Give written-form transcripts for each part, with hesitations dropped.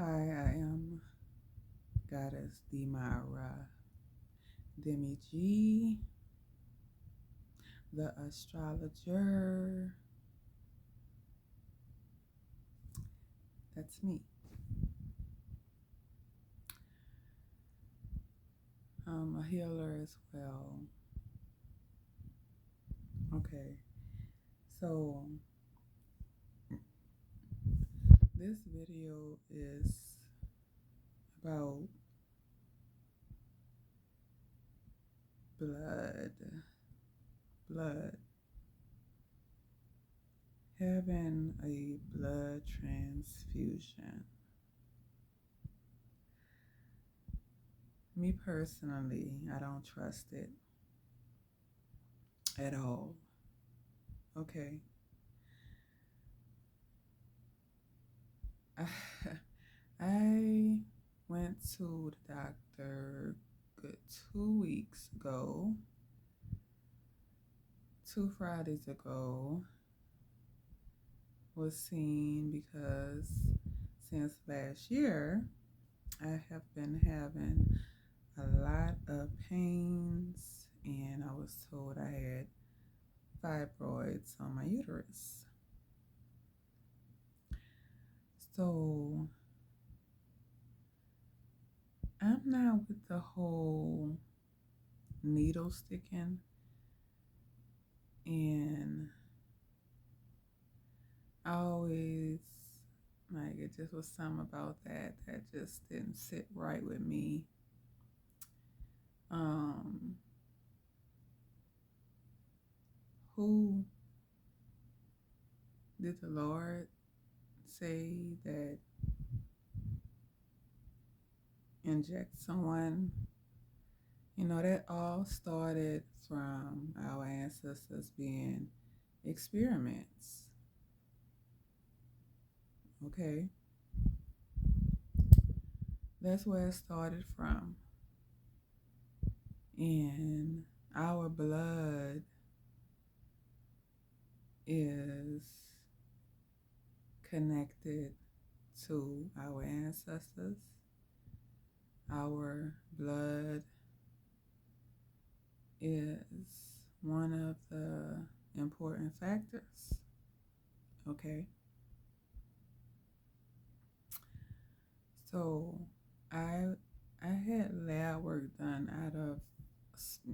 Hi, I am Goddess Demara Demi G, the astrologer. That's me. I'm a healer as well. Okay, so this video is about blood. Blood. Having a blood transfusion. Me personally, I don't trust it at all. Okay. I went to the doctor good 2 weeks ago, 2 Fridays ago, was seen because since last year I have been having a lot of pains, and I was told I had fibroids on my uterus. So I'm not with the whole needle sticking, and I always, like, it just was something about that just didn't sit right with me. Um, who did the Lord say that inject someone? You know, that all started from our ancestors being experiments. Okay? That's where it started from. And our blood is connected to our ancestors. Our blood is one of the important factors. Okay. So I I had lab work done out of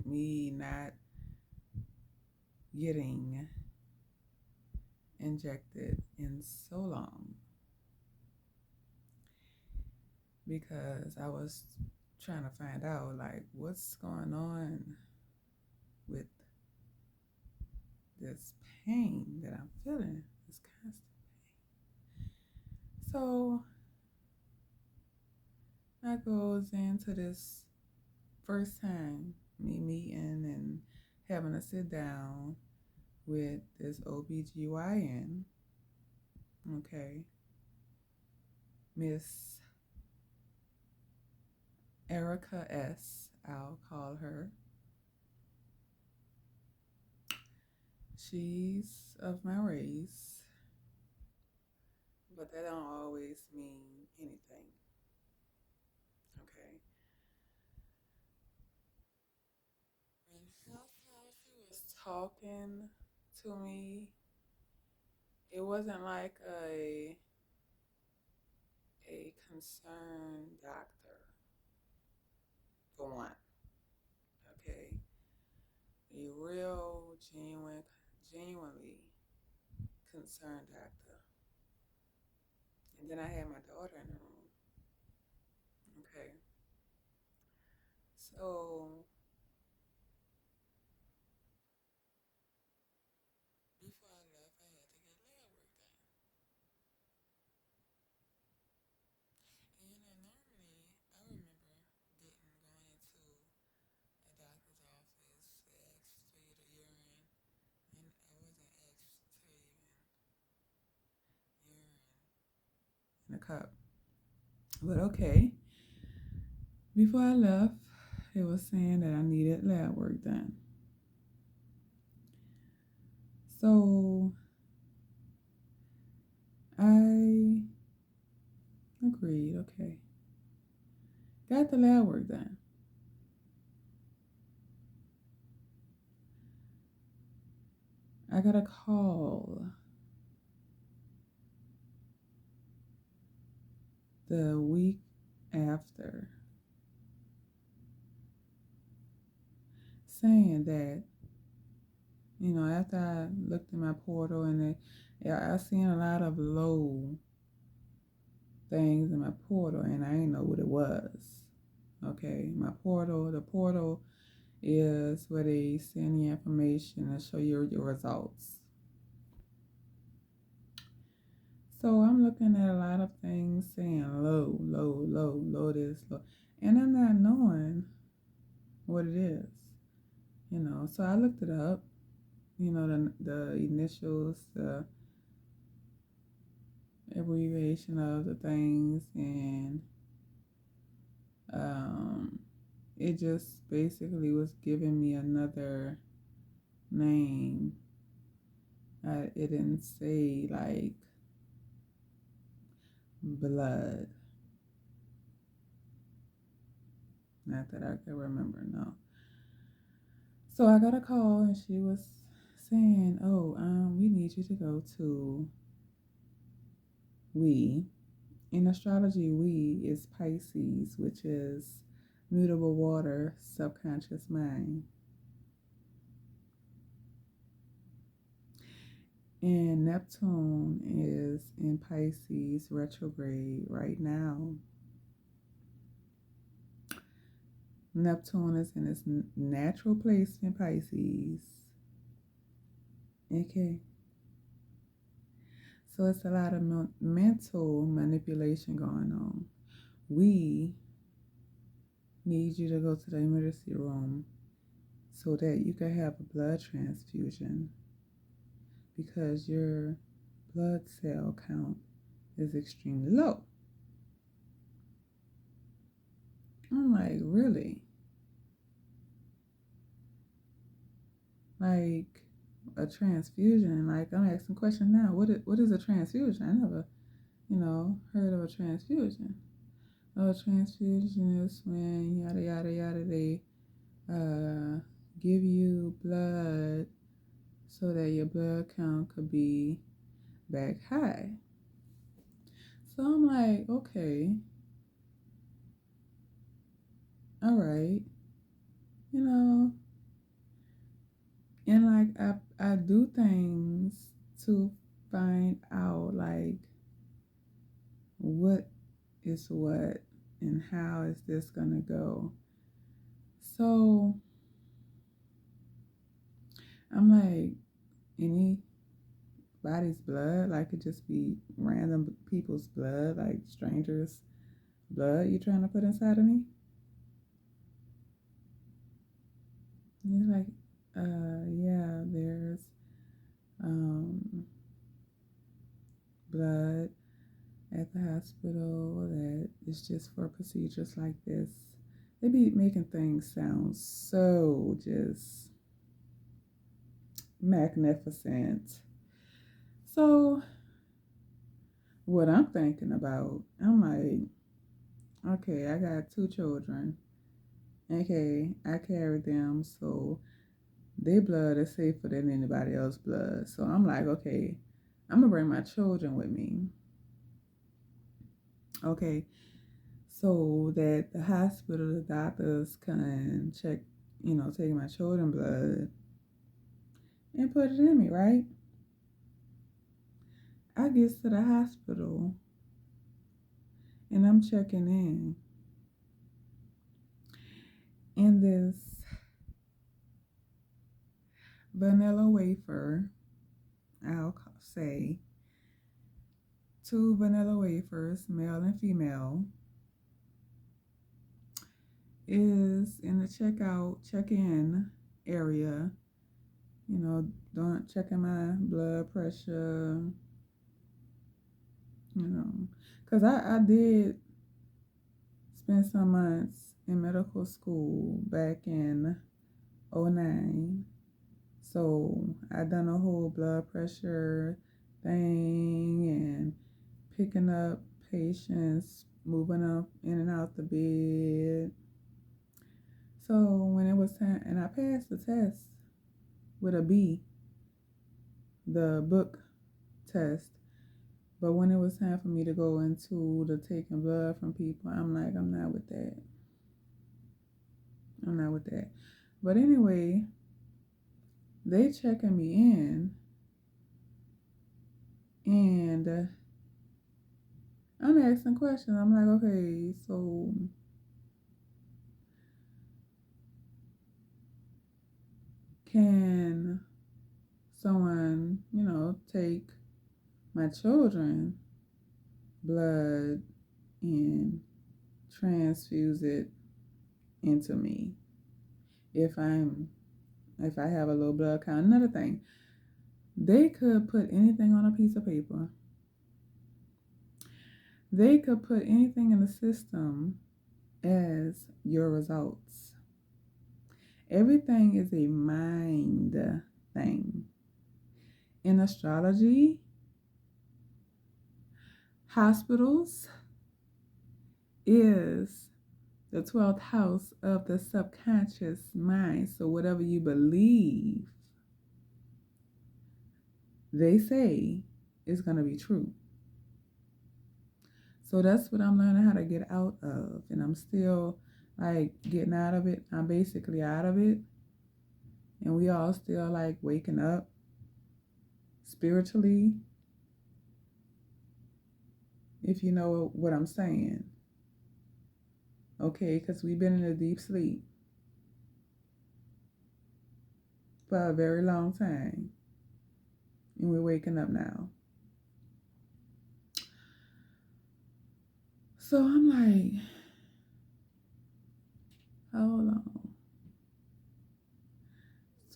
me not getting injected in so long, because I was trying to find out, like, what's going on with this pain that I'm feeling, this constant pain. So I goes into this first time me meeting and having a sit down with this OBGYN, okay, Miss Erica S., I'll call her. She's of my race, but that don't always mean anything, okay? When Health Policy was talking to me, it wasn't like a concerned doctor, for one, okay? A real, genuinely concerned doctor. And then I had my daughter in the room, okay? So before I left, I had to get lab work done. And you know, normally, I remember going into a doctor's office, they asked for you to urine, and I wasn't asked to even urine in a cup. But okay, before I left, it was saying that I needed lab work done. So I agreed. agreed. Okay. Got the lab work done. I got a call the week after saying that, after I looked in my portal and I seen a lot of low things in my portal and I didn't know what it was. Okay, the portal is where they send the information and show you your results. So I'm looking at a lot of things saying low, low, low, low this, low. And I'm not knowing what it is, So I looked it up, the initials, the abbreviation of the things, and it just basically was giving me another name. It didn't say like blood. Not that I can remember, no. So I got a call and she was saying, "Oh, we need you to go to We." In astrology, We is Pisces, which is mutable water, subconscious mind. And Neptune is in Pisces retrograde right now. Neptune is in its natural place in Pisces. Okay. So it's a lot of mental manipulation going on. We need you to go to the emergency room so that you can have a blood transfusion because your blood cell count is extremely low. I'm like, really? Like a transfusion? Like, I'm asking questions now. What is a transfusion? I never, heard of a transfusion. A transfusion is when yada yada yada they give you blood so that your blood count could be back high. So I'm like, okay, all right, and like I do things to find out like what is what and how is this gonna go. So I'm like, anybody's blood, like it just be random people's blood, like strangers' blood you trying to put inside of me? And he's like, yeah, there's blood at the hospital that is just for procedures like this. They be making things sound so just magnificent. So what I'm thinking about, I'm like, okay, I got 2 children. Okay, I carry them, so their blood is safer than anybody else's blood. So I'm like, okay, I'm gonna bring my children with me. Okay, so that the hospital, the doctors can check, take my children's blood and put it in me, right? I get to the hospital and I'm checking in this vanilla wafer, I'll say 2 vanilla wafers, male and female, is in the check-in area, don't checking my blood pressure, because I did spend some months in medical school back in 2009. So I done a whole blood pressure thing and picking up patients' moving up in and out the bed. So when it was time, and I passed the test with a B, the book test. But when it was time for me to go into the taking blood from people, I'm like, I'm not with that. I'm not with that. But anyway, they checking me in, and I'm asking questions. I'm like, okay, so can someone, take my children blood and transfuse it into me if I have a low blood count? Another thing, they could put anything on a piece of paper. They could put anything in the system as your results. Everything is a mind thing. In astrology, hospitals is the 12th house of the subconscious mind. So whatever you believe, they say is going to be true. So that's what I'm learning how to get out of. And I'm still like getting out of it. I'm basically out of it. And we all still like waking up spiritually, if you know what I'm saying. Okay, because we've been in a deep sleep for a very long time. And we're waking up now. So I'm like, hold on.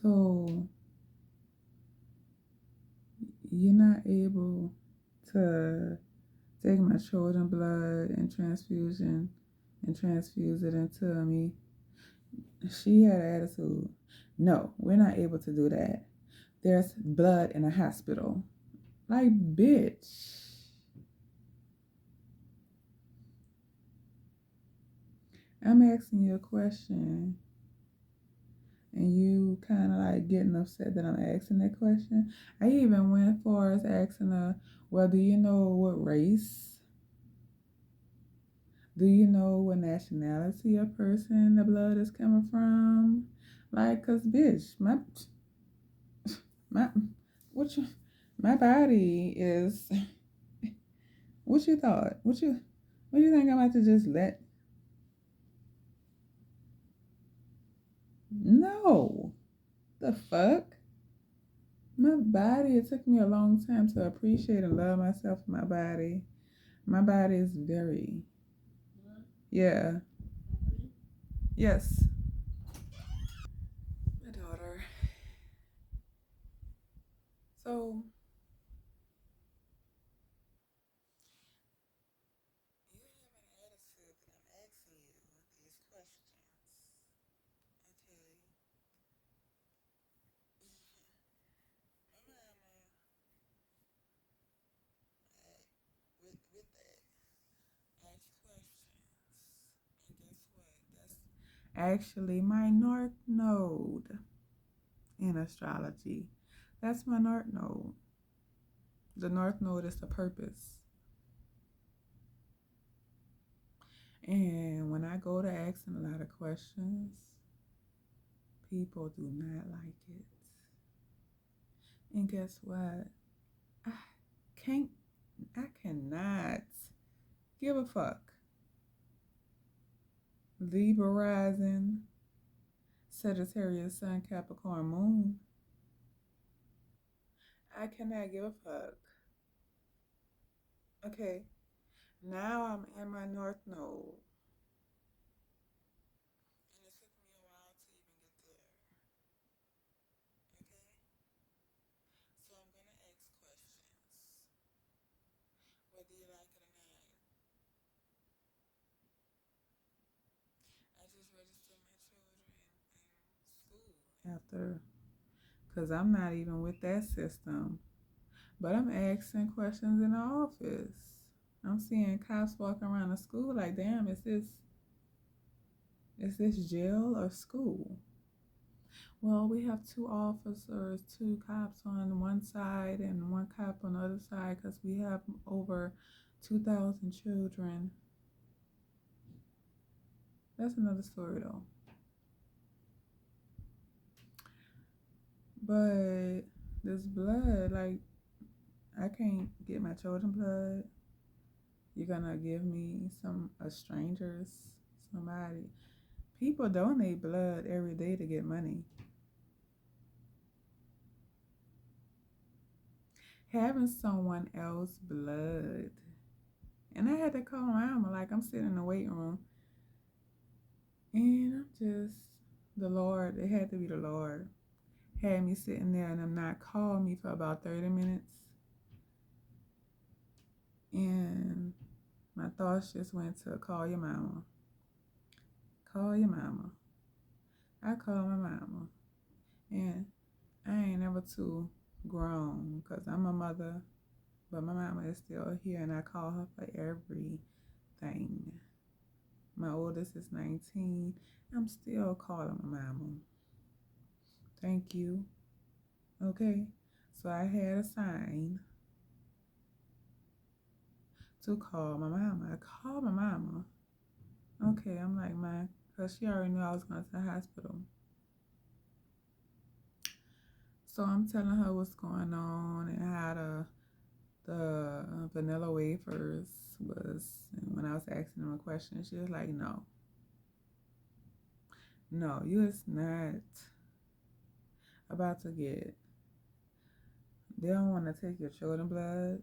So you're not able to take my children blood and transfuse it into me. She had an attitude. No, we're not able to do that. There's blood in a hospital. Like, bitch. I'm asking you a question and you kind of like getting upset that I'm asking that question. I even went far as asking her, well, do you know what race? Do you know what nationality a person the blood is coming from? Like, cause bitch, my what you my body is what you thought? What do you think I'm about to just let? No. The fuck? My body, it took me a long time to appreciate and love myself and my body. My body is very, yeah. Yes. My daughter. So, you have an attitude that I'm asking you these questions. Okay. My mama, with that, ask questions. And guess what? That's actually my North Node in astrology. That's my North Node. The North Node is the purpose. And when I go to asking a lot of questions, people do not like it. And guess what? I can't, I cannot give a fuck. Libra rising, Sagittarius, Sun, Capricorn, Moon. I cannot give a fuck. Okay, now I'm in my North Node. And it took me a while to even get there. Okay? So I'm gonna ask questions. Whether you like it or not. I just registered my children in school after, because I'm not even with that system. But I'm asking questions in the office. I'm seeing cops walking around the school like, damn, is this jail or school? Well, we have two officers, two cops on one side and one cop on the other side because we have over 2,000 children. That's another story though. But this blood, like, I can't get my children blood. You're gonna give me a stranger's, somebody. People donate blood every day to get money. Having someone else's blood. And I had to call my mama, like I'm sitting in the waiting room. And I'm just, the Lord, it had to be the Lord, had me sitting there and them not call me for about 30 minutes. And my thoughts just went to call your mama. Call your mama. I call my mama. And I ain't never too grown because I'm a mother, but my mama is still here and I call her for everything. My oldest is 19. I'm still calling my mama. Thank you. Okay. So I had a sign to call my mama. I called my mama. Okay, I'm like, because she already knew I was going to the hospital. So I'm telling her what's going on and how the vanilla wafers was. And when I was asking them a question, she was like, no, you is not about to get. They don't want to take your children blood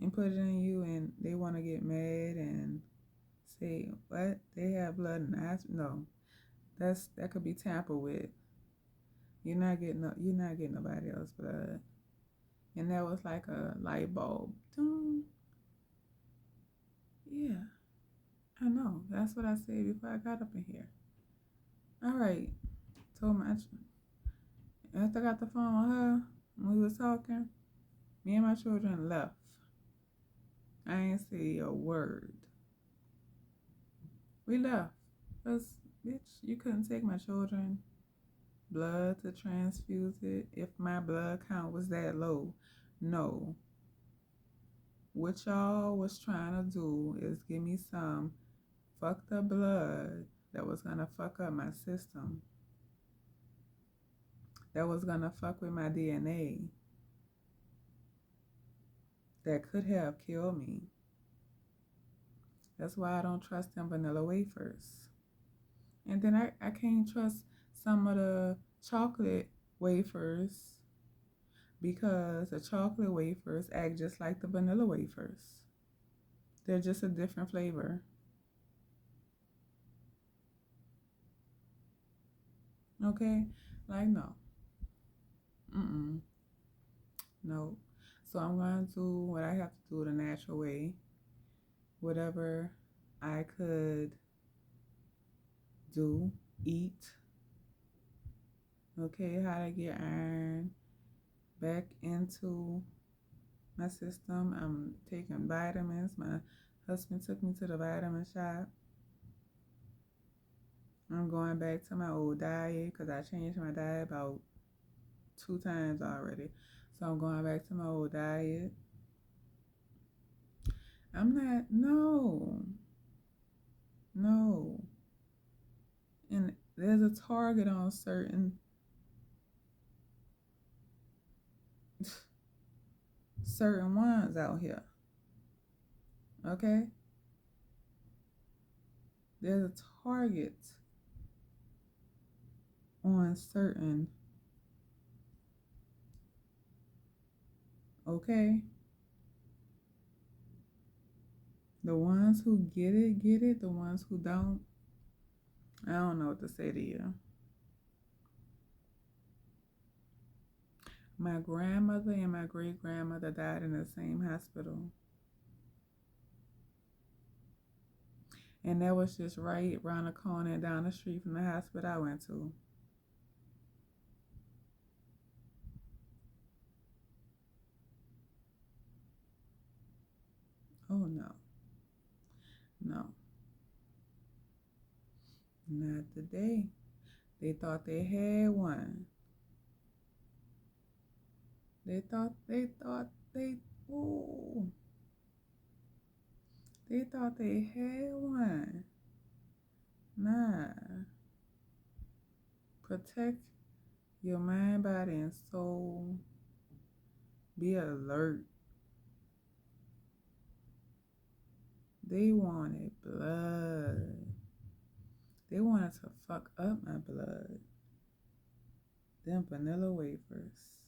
and put it in you, and they want to get mad and say, what? They have blood in the hospital? No, that could be tampered with. You're not getting nobody else's blood. And that was like a light bulb. Yeah, I know. That's what I said before I got up in here. All right. Told my after I got the phone with her, when we was talking, me and my children left. I ain't say a word. We left. Because, bitch, you couldn't take my children blood to transfuse it if my blood count was that low. No. What y'all was trying to do is give me some fucked up blood that was gonna fuck up my system. That was gonna fuck with my DNA. That could have killed me. That's why I don't trust them vanilla wafers. And then I can't trust some of the chocolate wafers because the chocolate wafers act just like the vanilla wafers. They're just a different flavor. Okay? Like, no. No. So I'm going to do what I have to do the natural way. Whatever I could do, eat. Okay, how to get iron back into my system. I'm taking vitamins. My husband took me to the vitamin shop. I'm going back to my old diet because I changed my diet about 2 times already. So I'm going back to my old diet. I'm not, no. And there's a target on certain ones out here. Okay? There's a target on certain. Okay? The ones who get it. The ones who don't, I don't know what to say to you. My grandmother and my great-grandmother died in the same hospital. And that was just right around the corner and down the street from the hospital I went to. Oh no, no, not today. They thought they had one. They ooh, they thought they had one. Nah, protect your mind, body, and soul. Be alert. They wanted blood. They wanted to fuck up my blood. Them vanilla wafers.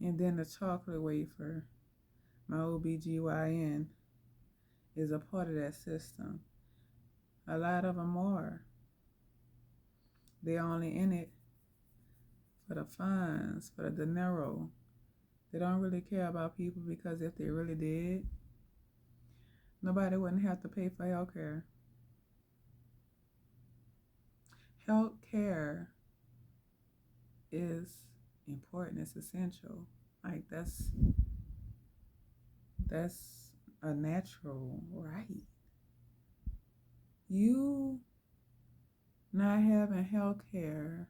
And then the chocolate wafer. My OBGYN is a part of that system. A lot of them are. They're only in it for the funds, for the dinero. They don't really care about people because if they really did, nobody wouldn't have to pay for health care. Health care is important. It's essential. Like that's a natural right. You not having health care,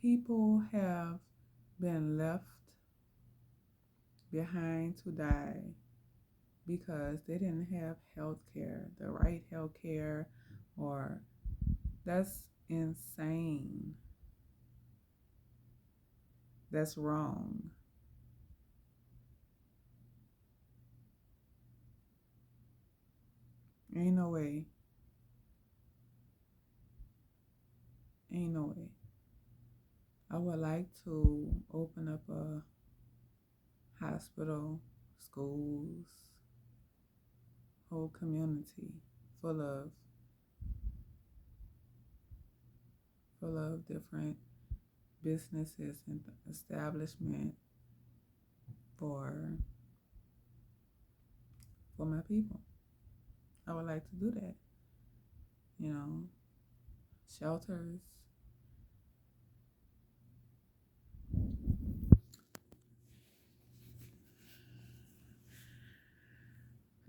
people have been left behind to die because they didn't have health care, the right health care, or that's insane. That's wrong. Ain't no way. Ain't no way. I would like to open up a hospital, schools, whole community full of different businesses and establishment for my people. I would like to do that. You know, shelters.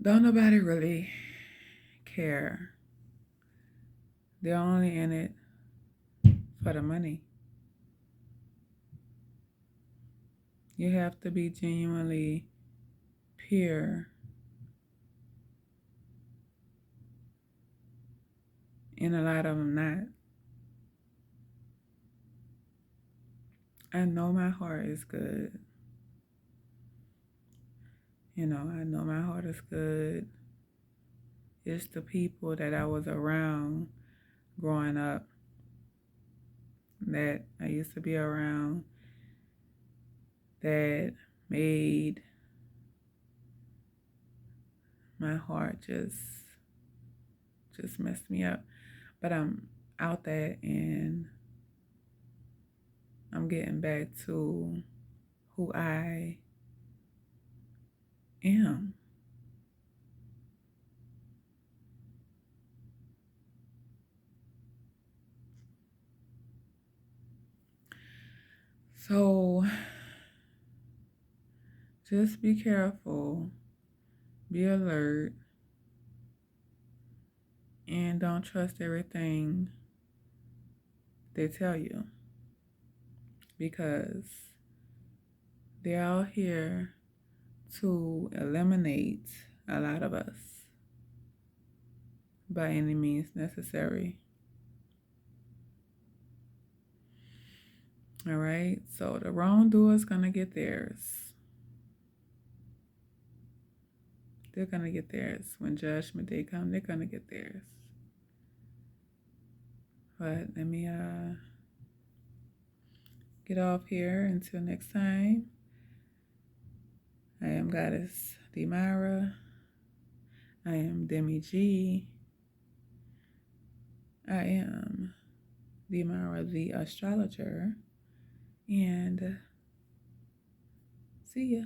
Don't nobody really care. They're only in it for the money. You have to be genuinely pure, and a lot of them not. I know my heart is good. I know my heart is good. It's the people that I was around growing up that I used to be around that made my heart just messed me up. But I'm out there and I'm getting back to who I am. So just be careful, be alert, and don't trust everything they tell you because they're out here to eliminate a lot of us by any means necessary. All right, so the wrongdoer's gonna get theirs. They're gonna get theirs. When judgment day comes, they're gonna get theirs. But let me get off here until next time. I am Goddess Demira. I am Demi G. I am Demira the astrologer. And see ya.